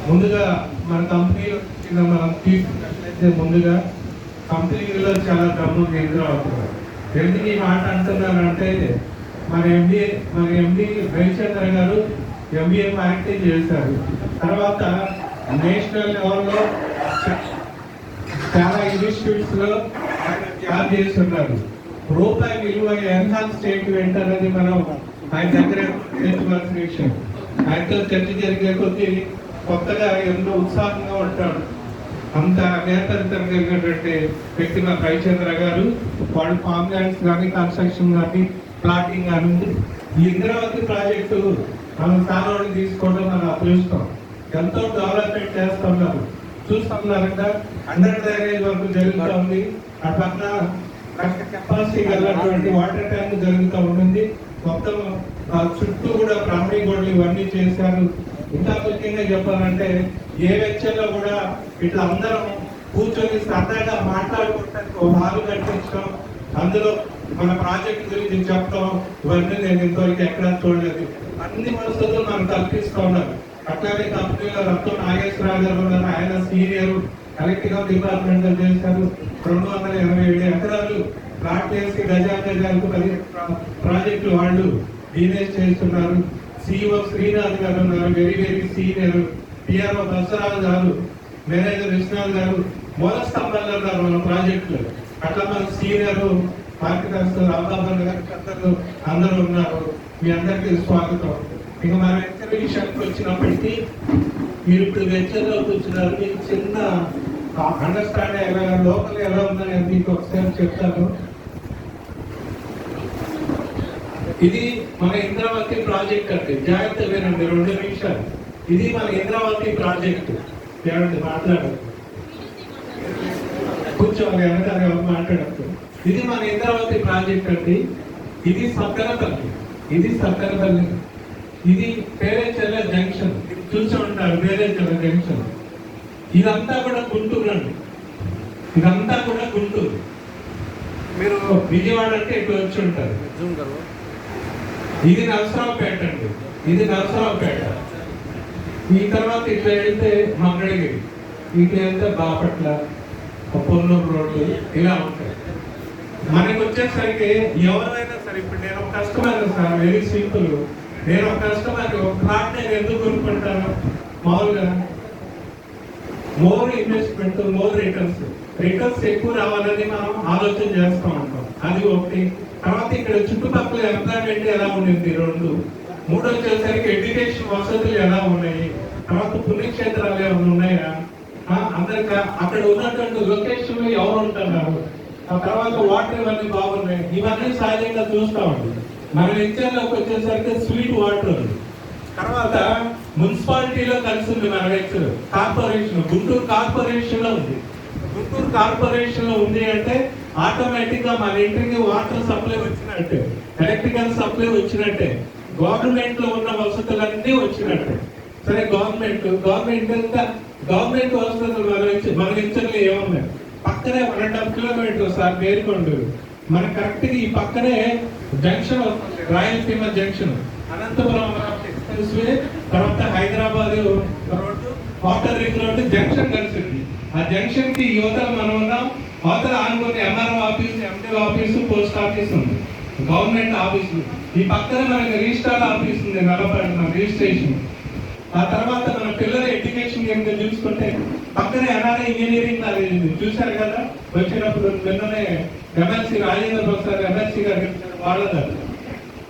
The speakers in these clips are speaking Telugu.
ముందుగా మన కంపెనీలో మనం తీసుకున్నట్లయితే ముందుగా కంపెనీలో చాలా డబ్బు కేంద్రం అవుతుంది. ఎందుకు ఈ మాట అంటున్నానంటే మన ఎండి రవిచంద్ర గారు ఎంబీఏ మార్కెటింగ్ చేశారు. తర్వాత నేషనల్ లెవెల్లో చాలా ఇన్స్టిట్యూట్స్లో జాబ్ చేస్తున్నారు. రూపాయి విలువ ఎన్హాన్స్ స్టేట్మెంట్ అనేది మనం ఆయన దగ్గర నేర్చుకోవాల్సిన విషయం. ఆయనతో చర్చ జరిగే కొద్దీ కొత్తగా ఎంతో ఉత్సాహంగా ఉంటాడు. అంత నేతృత్వం కలిగినటువంటి వ్యక్తి మన రవిచంద్ర గారు. వాడు ఫామ్ ల్యాండ్స్ కానీ కన్స్ట్రక్షన్ కానీ ప్లాటింగ్ కానీ ఈ ఇంద్రావతి ప్రాజెక్టు మనం సారోడు తీసుకోవడం మనం అదృష్టం. ఎంతో డెవలప్మెంట్ చేస్తున్నారు, చూస్తున్నారు కదా. అండర్ డ్రైనేజ్ వర్క్ జరుగుతూ ఉంది. ఆ పక్కన కెపాసిటీ కలిగినటువంటి వాటర్ ట్యాంక్ జరుగుతూ ఉంటుంది. మొత్తం చుట్టూ కూడా ప్రహరీ గోడలు ఇవన్నీ చేశారు. ఇంకా ముఖ్యంగా చెప్పాలంటే ఏ వెచ్చల్లో కూడా ఇట్లా అందరం కూర్చొని సరదాగా మాట్లాడుకోవడానికి ఒక హాలు కట్టించడం, అందులో మన ప్రాజెక్ట్ గురించి చెప్పడం, ఇవన్నీ నేను ఇంతవరకు ఎక్కడా చూడలేదు. అన్ని వసతులు మనం కల్పిస్తూ ఉన్నారు. అట్లానే కంపెనీలో రత్న నాగేశ్వరరావు గారు ఉన్నారు. ఆయన సీనియర్ ఎలక్ట్రికల్ డిపార్ట్మెంట్ చేశారు. 287 ఎకరాలు ప్లాట్ చేసి గజాలకు 10 ప్రాజెక్టులు వాళ్ళు డీనేజ్ చేస్తున్నారు. సిఇఓ శ్రీనాథ్ గారు ఉన్నారు, very very senior. PRO Basaraju గారు, మేనేజర్ విశ్వనాథ్ గారు మూల స్తంభాలు ఉన్నారు మన ప్రాజెక్టులు. అట్లా మన సీనియర్ మార్కెటర్స్ రామబాబు గారు అందరూ ఉన్నారు. మీ అందరికీ స్వాగతం. ఇక మన వెంచర్ విషయానికి వచ్చినప్పటికీ మీరు ఇప్పుడు వెంచర్లో కూర్చున్నారు. మీకు చిన్న అండర్స్టాండింగ్ ఎలా లోకల్ ఎలా ఉందని మీకు ఒకసారి చెప్తాను. ఇది మన ఇంద్రావతి ప్రాజెక్ట్ అండి. జాగ్రత్త వినండి 2 నిమిషాలు. ఇది మన ఇంద్రావతి ప్రాజెక్ట్. ఏమండి మాట్లాడదు, కూర్చోవాలి, వెనకాల మాట్లాడద్దు. ఇది మన ఇంద్రావతి ప్రాజెక్ట్ అండి. ఇది సక్కరపల్లి, ఇది పేరేచెల్ల జంక్షన్. చూసి ఉంటారు పేరేచెల్ల జంక్షన్. ఇదంతా కూడా గుంటూరు అండి. మీరు విజయవాడ అంటే ఇట్లా వచ్చి ఉంటారు. ఇది నరసరావుపేట అండి. ఈ తర్వాత ఇట్లా వెళ్తే మంగళగిరి, ఇట్లా వెళ్తే బాపట్ల, పొన్నూరు రోడ్లు ఇలా ఉంటాయి. మనకి వచ్చేసరికి ఎవరైనా సరే, ఇప్పుడు నేను ఒక కస్టమర్ సార్, వెరీ సింపుల్. నేను ఒక కస్టమర్ ఒక ప్లాట్ నేను ఎందుకు కొనుక్కుంటాను? మామూలుగా మోర్ ఇన్వెస్ట్మెంట్, మోర్ రిటర్న్స్ ఎక్కువ రావాలని మనం ఆలోచన చేస్తూ ఉంటాం. అది ఒకటి. తర్వాత ఇక్కడ చుట్టుపక్కల ఎంప్లాయ్మెంట్ ఎలా ఉండింది 2. 3 వచ్చేసరికి ఎడ్యుకేషన్ వసతులు ఎలా ఉన్నాయి, తర్వాత పుణ్యక్షేత్రాలు ఏమైనా ఉన్నాయా, అందరికీ అక్కడ ఉన్నటువంటి లొకేషన్ లో ఎవరు ఉంటున్నారు, ఆ తర్వాత వాటర్ ఇవన్నీ బాగున్నాయి. ఇవన్నీ సహజంగా చూస్తూ ఉంటుంది. మన వెంచర్లోకి వచ్చేసరికి స్వీట్ వాటర్ ఉంది. తర్వాత మున్సిపాలిటీలో కలిసి ఉంది మన వెంచర్. కార్పొరేషన్, గుంటూరు కార్పొరేషన్ లో ఉంది అంటే ఆటోమేటిక్ గా మన ఇంటికి వాటర్ సప్లై వచ్చినట్టే, ఎలక్ట్రికల్ సప్లై వచ్చినట్టే, గవర్నమెంట్ లో ఉన్న వసతులన్నీ వచ్చినట్టే. సరే, గవర్నమెంట్ వసతులు మన వెంచర్లో ఏమున్నాయి? పక్కనే 1.5 కిలోమీటర్ సార్ మేల్కొండూరు. మన కరెక్ట్ ఈ పక్కనే జంక్షన్ వస్తుంది, Rayalaseema junction, Anantapuram expressway, తర్వాత Hyderabad road, water ring road junction కలిసింది. ఆ జంక్షన్ కి యువతలు మనం ఉన్నాం. అవతల ఆనుకుని MRO office, MDO office, post office ఉంది, గవర్నమెంట్ ఆఫీసు. ఈ పక్కన మనకి రిజిస్ట్రార్ ఆఫీస్ ఉంది, నల్లపట్నం రిజిస్ట్రేషన్. ఆ తర్వాత మన పిల్లల ఎడ్యుకేషన్ ఏమిటో చూసుకుంటే పక్కనే ఎన్ఆర్ఐ ఇంజనీరింగ్ కాలేజ్ ఉంది, చూశారు కదా వచ్చినప్పుడు. నిన్ననే ఎమ్మెల్సీ రాజేంద్ర ప్రసాద్ ఎమ్మెల్సీ గారు వాళ్ళది.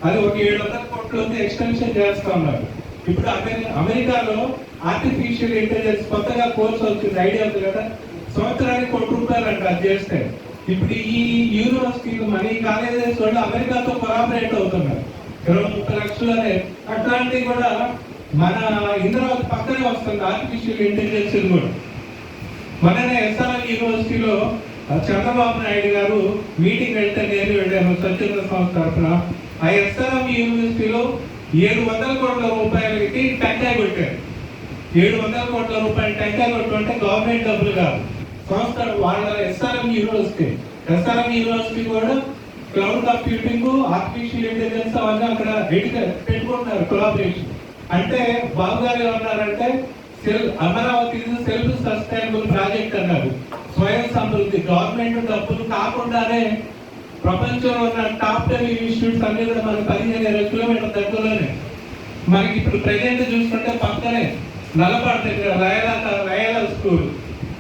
అది ఒక 700 కోట్లకి ఎక్స్టెన్షన్ చేస్తా ఉన్నారు. ఇప్పుడు అమెరికాలో ఆర్టిఫిషియల్ ఇంటెలిజెన్స్ కొత్తగా కోర్స్ వచ్చింది, ఐడియా ఉంది కదా. సంవత్సరానికి ₹1 అంట అది చేస్తే. ఇప్పుడు ఈ యూనివర్సిటీలు మన ఈ కాలేజెస్ వాళ్ళు అమెరికాతో కొలాబరేట్ అవుతున్నారు. 20-30 లక్షలనే. అట్లాంటివి కూడా మన ఇంద్రావతి పక్కనే వస్తుంది ఆర్టిఫిషియల్ ఇంటెలిజెన్స్ కూడా. మననే ఎస్ఆర్ఎం యూనివర్సిటీలో చంద్రబాబు నాయుడు గారు మీటింగ్ వెళ్తే నేను వెళ్ళాను స్వచ్ఛంద సంస్థ తరఫున. ఆ ఎస్ఆర్ఎం యూనివర్సిటీలో 700 కోట్ల రూపాయలకి టెంకాయ కొట్టారు. 700 కోట్ల రూపాయలు టెంకాయ కొట్టు గవర్నమెంట్ డబ్బులు కాదు, సంస్థ వాళ్ళ ఎస్ఆర్ఎం యూనివర్సిటీ కూడా క్లౌడ్ కంప్యూటింగ్, ఆర్టిఫిషియల్ ఇంటెలిజెన్స్ అవన్నీ అక్కడ పెట్టుకుంటున్నారు కొలాబరేషన్. అంటే బాబు గారు ఏమన్నారంటే అమరావతి సెల్ఫ్ సస్టైనబుల్ ప్రాజెక్ట్ అన్నారు. స్వయం సమృద్ధి గవర్నమెంట్ డబ్బులు కాకుండానే ప్రపంచంలో ఉన్న టాప్ 10 ఇన్స్టిట్యూట్స్ అన్ని కూడా మనకి 15-20 కిలోమీటర్ల దగ్గరలోనే. మనకి ఇప్పుడు ప్రెజెంట్ చూసుకుంటే పక్కనే నల్లపాడు దగ్గర రయాల స్కూల్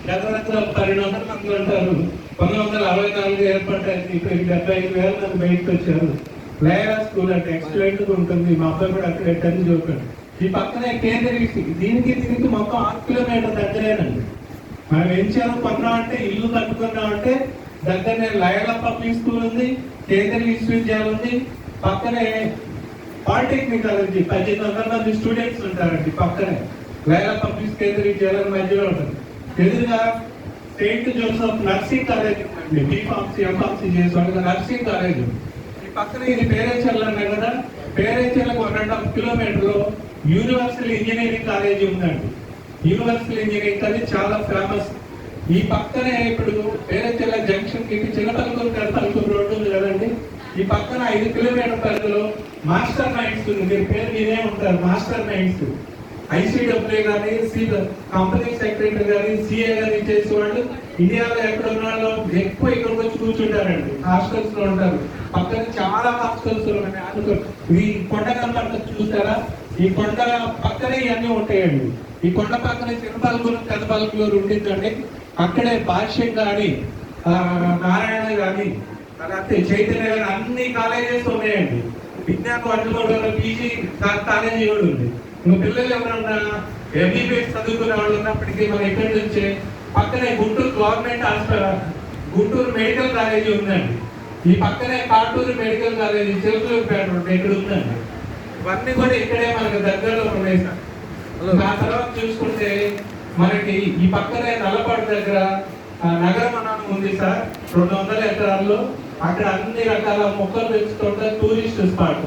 దగ్గర 1200 మంది ఉంటారు. 1964 ఏర్పడ్డాయి. ఇప్పుడు 75,000 మంది బయటకు వచ్చారు. లయలా స్కూల్ అంటే ఎక్సలెంట్ గా ఉంటుంది. మా అబ్బాయి కూడా అక్కడ ఎక్కడి చూడండి. ఈ పక్కనే కేంద్రీయ దీనికి మొత్తం 6 కిలోమీటర్ దగ్గరేనండి. మనం ఏం చేయాలి కొన్నామంటే ఇల్లు కట్టుకున్నామంటే దగ్గరనే లయలా పబ్లిక్ స్కూల్ ఉంది, కేంద్రీయ విశ్వవిద్యాలయం ఉంది, పక్కనే పాలిటెక్నిక్ కాలేజీ 1800 మంది స్టూడెంట్స్ ఉంటారండి. పక్కనే లయలా పబ్లిక్ కేంద్రీయ విద్యాలయం మధ్యలో ఉంటుంది. ఎదురుగా సెయింట్ జోసెఫ్ నర్సింగ్ కాలేజ్ ఉందండి. బీఫార్మసీ ఎంఫార్మసీ చేసేవాళ్ళకి నర్సింగ్ కాలేజ్. ఈ పక్కన ఇది పేరేచర్ల అన్నాయి కదా, పేరేచర్లకు 1.5 కిలోమీటర్లో యూనివర్సల్ ఇంజనీరింగ్ కాలేజీ ఉందండి. యూనివర్సల్ ఇంజనీరింగ్ కాలేజ్ చాలా ఫేమస్. ఈ పక్కనే ఇప్పుడు పేరేచర్ల జంక్షన్ కి చిన్నపల్లికూరు రోడ్డు ఉంది కదండి. ఈ పక్కన 5 కిలోమీటర్ల పరిధిలో మాస్టర్ మైండ్స్ ఉంది. మీరు పేరు మీదే ఉంటారు. మాస్టర్ మైండ్స్ ICWA కానీ కంపెనీ సెక్రటరీ కానీ CA కానీ చేసేవాళ్ళు ఇండియాలో ఎక్కడ ఉన్న వాళ్ళు ఎక్కువ ఇక్కడికి వచ్చి కూర్చుంటారండి. హాస్టల్స్ లో ఉంటారు. పక్కన చాలా హాస్టల్స్ ఉన్నాయి. ఈ కొండ కనపడుతుంది చూసారా, ఈ కొండ పక్కనే ఇవన్నీ ఉంటాయండి. ఈ కొండ పక్కన చిన్నపల్లికూరు పెద్దపల్లికూరు ఉండిందండి. అక్కడే భాష్యం కానీ నారాయణ కానీ అలాగే చైతన్య కానీ అన్ని కాలేజెస్ ఉన్నాయండి. విజ్ఞాన వర్గంలో PG కాలేజీ కూడా ఉంది. ఇంకా పిల్లలు ఎవరన్నా MBBS చదువుకునే వాళ్ళు ఉన్నప్పటికీ మనం ఇక్కడి నుంచే పక్కనే Guntur government hospital, Guntur medical college ఉందండి. ఈ పక్కనే కాటూరు మెడికల్ కాలేజీ చిలుకలూరుపేట ఇక్కడ ఉందండి. ఇవన్నీ కూడా ఇక్కడే మనకు దగ్గరలో ఉన్నాయి సార్. ఆ తర్వాత చూసుకుంటే మనకి ఈ పక్కనే నల్లపాడు దగ్గర నగర వనం ఉంది సార్. 200 ఎకరాల్లో అక్కడ అన్ని రకాల మొక్కలు పెంచుతుంటే టూరిస్ట్ స్పాట్.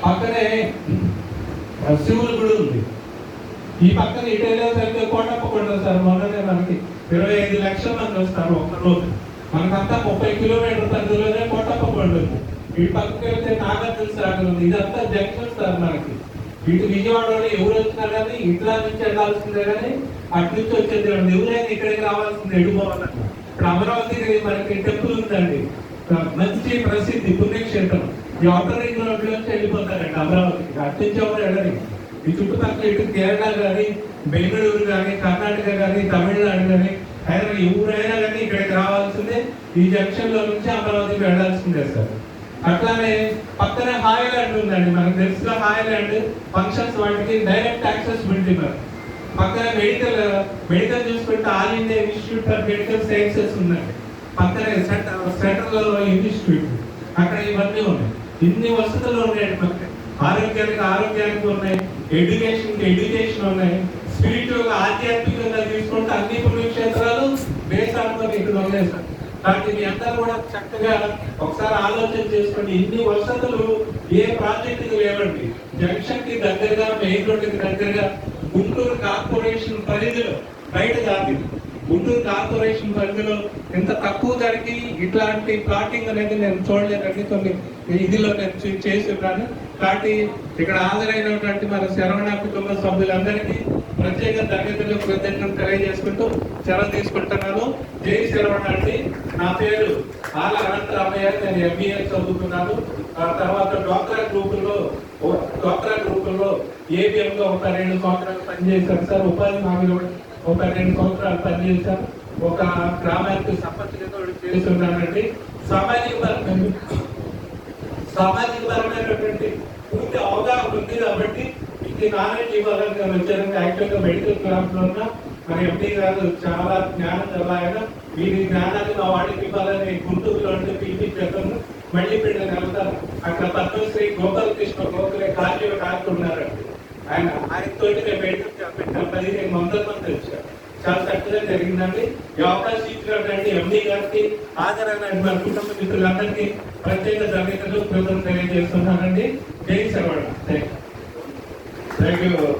పక్కనే శివులు గుడి ఉంది. ఈ పక్కన ఇటేలో సరిగ్గా కోటప్పకొండ సార్. మొన్ననే మనకి 25 లక్షల మంది వస్తారు ఒక్కరోజు. మనకంతా 30 కిలోమీటర్ల పరిధిలోనే కోటప్పకొండ ఉంది. ఈ పక్కకి వెళ్తే నాగార్జున సాగర్ ఉంది. ఇదంతా జంక్షన్ సార్. మనకి ఇటు విజయవాడలో ఎవరు వచ్చినా కానీ ఇట్లా నుంచి వెళ్ళాల్సిందే కానీ అటు నుంచి వచ్చేది ఎవరైనా ఇక్కడికి రావాల్సిందే ఎడుకోవాలన్నా. ఇప్పుడు అమరావతి మనకి టెంపుల్ ఉందండి, మంచి ప్రసిద్ధి పుణ్యక్షేత్రం. ఈ అవుటర్ రింగ్ రోడ్ నుంచి వెళ్ళిపోతారండి అమరావతికి. అటు నుంచి ఎవరు వెళ్ళరు. ఈ చుట్టుపక్కల ఇటు కేరళ కానీ బెంగళూరు కానీ కర్ణాటక కానీ తమిళనాడు కానీ హైదరాబాద్ ఎవరైనా కానీ ఇక్కడికి రావాల్సిందే. ఈ జంక్షన్ లో నుంచి అమరావతికి వెళ్ళాల్సిందే సార్. అట్లానే పక్కనే హాయ్లాండ్ ఉందండి. మనకు తెలుసుగా హాయ్లాండ్ ఫంక్షన్స్ వాటికి డైరెక్ట్ యాక్సెసిబిలిటీ. మరి పక్కన మెడికల్ చూసుకుంటే all India institute for medical sciences ఉందండి. పక్కనే సెంట్రల్ ఇన్స్టిట్యూట్, అక్కడ ఇవన్నీ ఉన్నాయి. ఇన్ని వసతులు ఉన్నాయండి. మనకి ఆరోగ్యానికి ఉన్నాయి, ఎడ్యుకేషన్ ఉన్నాయి, స్పిరిచువల్ ఆధ్యాత్మికంగా తీసుకుంటే అన్ని పుణ్యక్షేత్రాలు బేస్ అనుకుని ఇక్కడ ఉన్నాయి సార్. కాబట్టి మీ అందరూ కూడా చక్కగా ఒకసారి ఆలోచన చేసుకోండి. ఇన్ని వసతులు ఏ ప్రాజెక్టుకి లేవండి. జంక్షన్ కి దగ్గరగా, మెయిన్ రోడ్డుకి దగ్గరగా, గుంటూరు కార్పొరేషన్ పరిధిలో, బయట కాదు గుంటూరు కార్పొరేషన్ పరిధిలో ఇంత తక్కువ ధరకి ఇట్లాంటి ప్లాటింగ్ అనేది నేను చూడలేదండి. కొన్ని ఇదిలో నేను చేసి ఉన్నాను. కాబట్టి ఇక్కడ హాజరైనటువంటి మన శరవణ కుటుంబ సభ్యులందరికీ ప్రత్యేక ధన్యతలు కృతజ్ఞతలు తెలియజేసుకుంటూ సెలవు తీసుకుంటున్నాను. జై శరవణ అండి. నా పేరు ఆల అనంతరామయ్య. నేను MBA చదువుకున్నాను. ఆ తర్వాత డ్వాక్రా గ్రూపుల్లో ABM గా ఒక 2 సంవత్సరాలు పనిచేశాను సార్. ఉపాధి హామీలో ఒక 2 సంవత్సరాలు పనిచేశాను. ఒక గ్రామానికి సంపత్తిగా చేస్తున్నానండి. సామాజికపరమైనటువంటి పూర్తి అవగాహన ఉంది కాబట్టి ఇది నాలెడ్జ్ ఇవ్వాలని నేను వచ్చాను. యాక్చువల్గా మెడికల్ క్లాస్ లో ఉన్న మన MD గారు చాలా జ్ఞానం చల్లాయన. వీరి జ్ఞానాన్ని మా వాడికి ఇవ్వాలని గుంటూరులో ఉంటే పిలిపించాను. మళ్ళీ పిల్లలు వెళ్తారు. అక్కడ పద్మశ్రీ గోపాలకృష్ణ గోఖలే కార్యక్రమం ఉన్నారండి. ఆయనతో నేను మెడికల్ పెట్టాను. 1500 మంది వచ్చారు. చాలా చక్కగా జరిగిందండి. ఈ అవకాశం ఇచ్చినటువంటి MD గారికి, హాజరైన మన కుటుంబ మిత్రులందరికీ ప్రత్యేక ధన్యతలు కృతజ్ఞతలు తెలియజేస్తున్నానండి. జై శరవణ. Thank you.